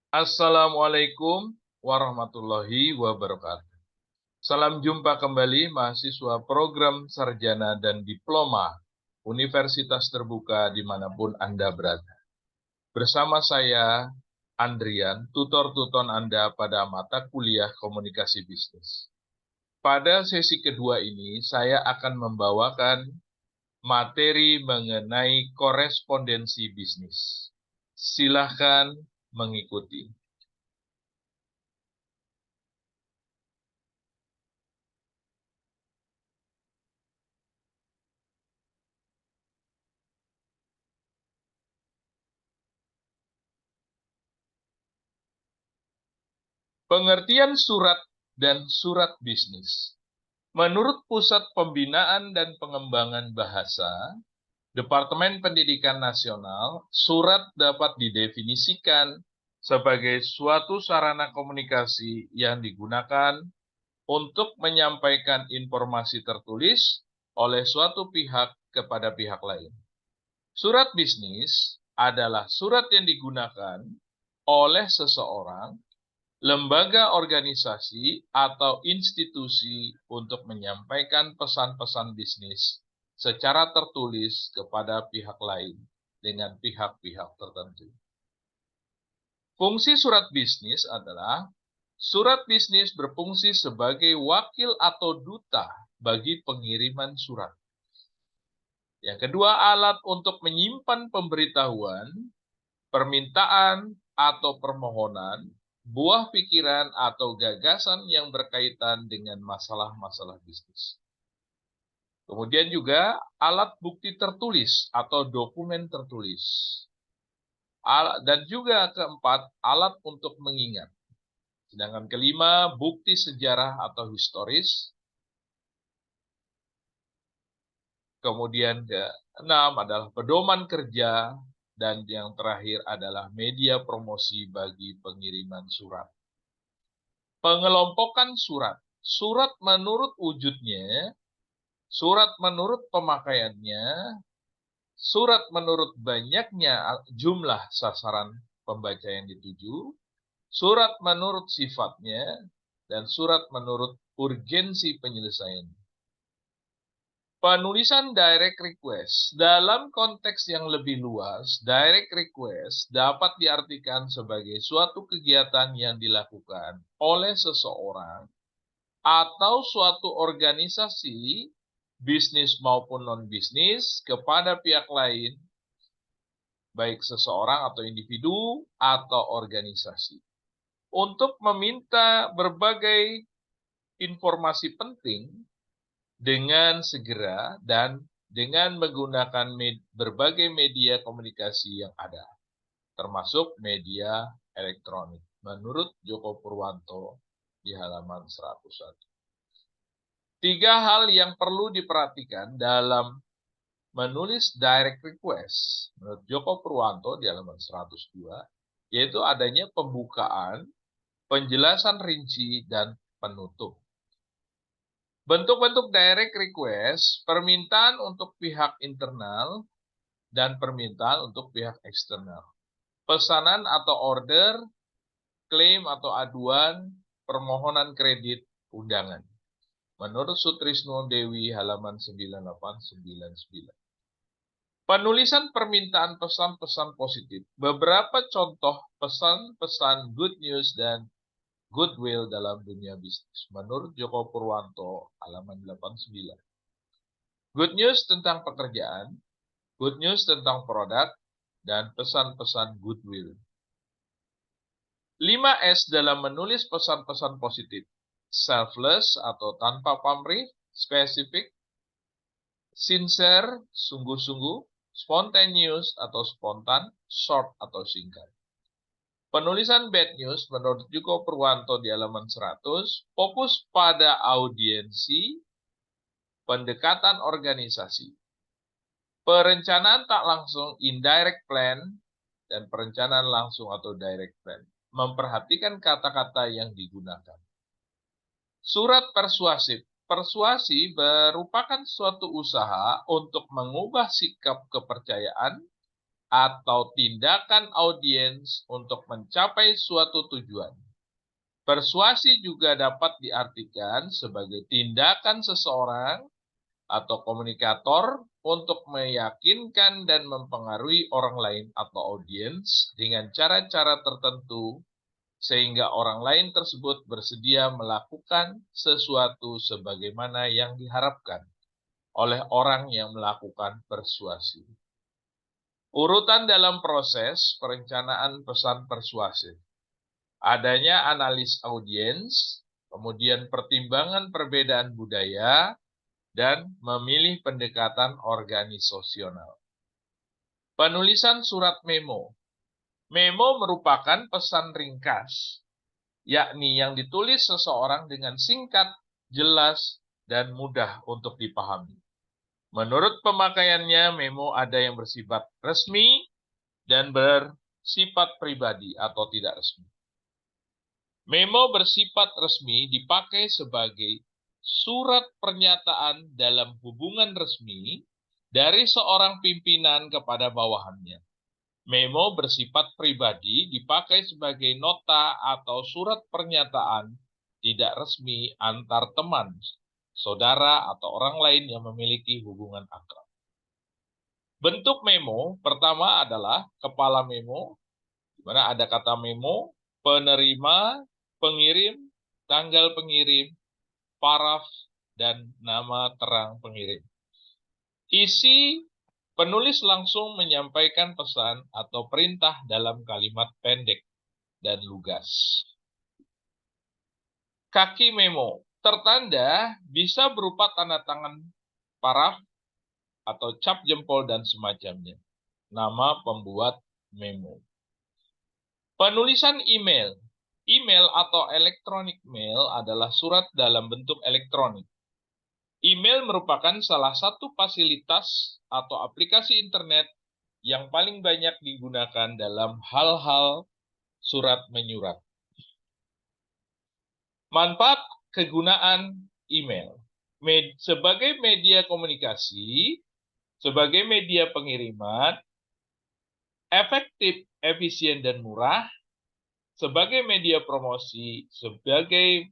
Assalamualaikum warahmatullahi wabarakatuh. Salam jumpa kembali mahasiswa program sarjana dan diploma Universitas Terbuka dimanapun Anda berada. Bersama saya, Andrian, tutor-tutor Anda pada mata kuliah komunikasi bisnis. Pada sesi kedua ini, saya akan membawakan materi mengenai korespondensi bisnis. Silahkan mengikuti. Pengertian surat dan surat bisnis. Menurut Pusat Pembinaan dan Pengembangan Bahasa, Departemen Pendidikan Nasional, surat dapat didefinisikan sebagai suatu sarana komunikasi yang digunakan untuk menyampaikan informasi tertulis oleh suatu pihak kepada pihak lain. Surat bisnis adalah surat yang digunakan oleh seseorang, lembaga organisasi, atau institusi untuk menyampaikan pesan-pesan bisnis secara tertulis kepada pihak lain dengan pihak-pihak tertentu. Fungsi surat bisnis adalah surat bisnis berfungsi sebagai wakil atau duta bagi pengiriman surat. Yang kedua, alat untuk menyimpan pemberitahuan, permintaan, atau permohonan, buah pikiran atau gagasan yang berkaitan dengan masalah-masalah bisnis. Kemudian juga alat bukti tertulis atau dokumen tertulis. Dan juga keempat, alat untuk mengingat. Sedangkan kelima, bukti sejarah atau historis. Kemudian keenam adalah pedoman kerja. Dan yang terakhir adalah media promosi bagi pengiriman surat. Pengelompokan surat. Surat menurut wujudnya, surat menurut pemakaiannya, surat menurut banyaknya jumlah sasaran pembaca yang dituju, surat menurut sifatnya, dan surat menurut urgensi penyelesaian. Penulisan direct request. Dalam konteks yang lebih luas, direct request dapat diartikan sebagai suatu kegiatan yang dilakukan oleh seseorang atau suatu organisasi, bisnis maupun non-bisnis, kepada pihak lain, baik seseorang atau individu atau organisasi, untuk meminta berbagai informasi penting dengan segera dan dengan menggunakan berbagai media komunikasi yang ada, termasuk media elektronik, menurut Joko Purwanto di halaman 101. 3 hal yang perlu diperhatikan dalam menulis direct request, menurut Joko Purwanto di halaman 102, yaitu adanya pembukaan, penjelasan rinci, dan penutup. Bentuk-bentuk direct request, permintaan untuk pihak internal dan permintaan untuk pihak eksternal. Pesanan atau order, klaim atau aduan, permohonan kredit, undangan. Menurut Sutrisno Dewi halaman 9899. Penulisan permintaan pesan-pesan positif. Beberapa contoh pesan-pesan good news dan goodwill dalam dunia bisnis. Menurut Joko Purwanto, halaman 89. Good news tentang pekerjaan, good news tentang produk, dan pesan-pesan goodwill. 5S dalam menulis pesan-pesan positif. Selfless atau tanpa pamrih, spesifik, sincere, sungguh-sungguh, spontaneous atau spontan, short atau singkat. Penulisan bad news menurut Joko Purwanto di halaman 100, fokus pada audiensi, pendekatan organisasi. Perencanaan tak langsung indirect plan dan perencanaan langsung atau direct plan. Memperhatikan kata-kata yang digunakan. Surat persuasif. Persuasi merupakan suatu usaha untuk mengubah sikap kepercayaan atau tindakan audiens untuk mencapai suatu tujuan. Persuasi juga dapat diartikan sebagai tindakan seseorang atau komunikator untuk meyakinkan dan mempengaruhi orang lain atau audiens dengan cara-cara tertentu sehingga orang lain tersebut bersedia melakukan sesuatu sebagaimana yang diharapkan oleh orang yang melakukan persuasi. Urutan dalam proses perencanaan pesan persuasif. Adanya analis audiens, kemudian pertimbangan perbedaan budaya, dan memilih pendekatan organisasional. Penulisan surat memo. Memo merupakan pesan ringkas, yakni yang ditulis seseorang dengan singkat, jelas, dan mudah untuk dipahami. Menurut pemakaiannya, memo ada yang bersifat resmi dan bersifat pribadi atau tidak resmi. Memo bersifat resmi dipakai sebagai surat pernyataan dalam hubungan resmi dari seorang pimpinan kepada bawahannya. Memo bersifat pribadi dipakai sebagai nota atau surat pernyataan tidak resmi antar teman, saudara, atau orang lain yang memiliki hubungan akrab. Bentuk memo pertama adalah kepala memo, di mana ada kata memo, penerima, pengirim, tanggal pengirim, paraf, dan nama terang pengirim. Isi: penulis langsung menyampaikan pesan atau perintah dalam kalimat pendek dan lugas. Kaki memo tertanda bisa berupa tanda tangan paraf atau cap jempol dan semacamnya. Nama pembuat memo. Penulisan email. Email atau electronic mail adalah surat dalam bentuk elektronik. Email merupakan salah satu fasilitas atau aplikasi internet yang paling banyak digunakan dalam hal-hal surat menyurat. Manfaat kegunaan email. Sebagai media komunikasi, sebagai media pengiriman, efektif, efisien, dan murah, sebagai media promosi, sebagai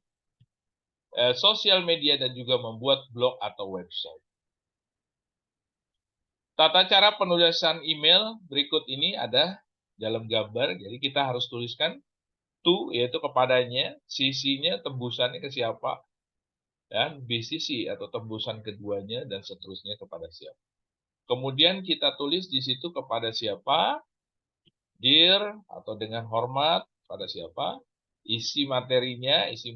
sosial media, dan juga membuat blog atau website. Tata cara penulisan email berikut ini ada dalam gambar. Jadi kita harus tuliskan to, yaitu kepadanya, CC-nya, tembusannya ke siapa, dan BCC atau tembusan keduanya, dan seterusnya kepada siapa. Kemudian kita tulis di situ kepada siapa, dear atau dengan hormat pada siapa, isi materinya, isi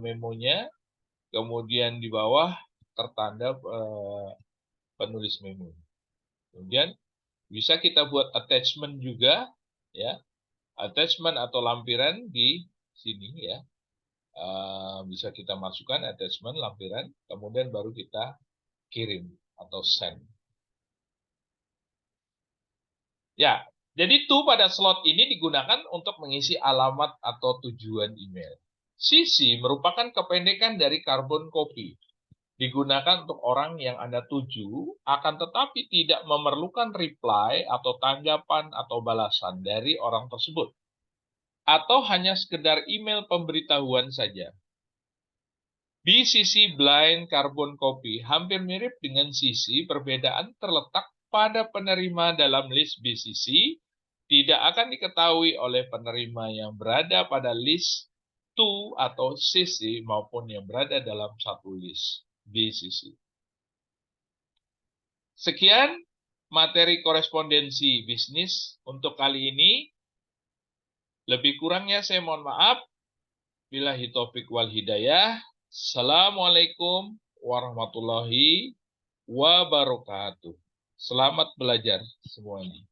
memonya, kemudian di bawah tertanda penulis memo. Kemudian bisa kita buat attachment juga, ya, attachment atau lampiran di sini, ya. Bisa kita masukkan attachment, lampiran, kemudian baru kita kirim atau send. Ya, jadi pada slot ini digunakan untuk mengisi alamat atau tujuan email. CC merupakan kependekan dari carbon copy. Digunakan untuk orang yang Anda tuju, akan tetapi tidak memerlukan reply atau tanggapan atau balasan dari orang tersebut. Atau hanya sekedar email pemberitahuan saja. BCC blind carbon copy hampir mirip dengan CC, perbedaan terletak pada penerima dalam list BCC, tidak akan diketahui oleh penerima yang berada pada list to atau CC maupun yang berada dalam satu list BCC. Sekian materi korespondensi bisnis untuk kali ini. Lebih kurangnya saya mohon maaf. Billahi taufik wal hidayah. Assalamualaikum warahmatullahi wabarakatuh. Selamat belajar semuanya.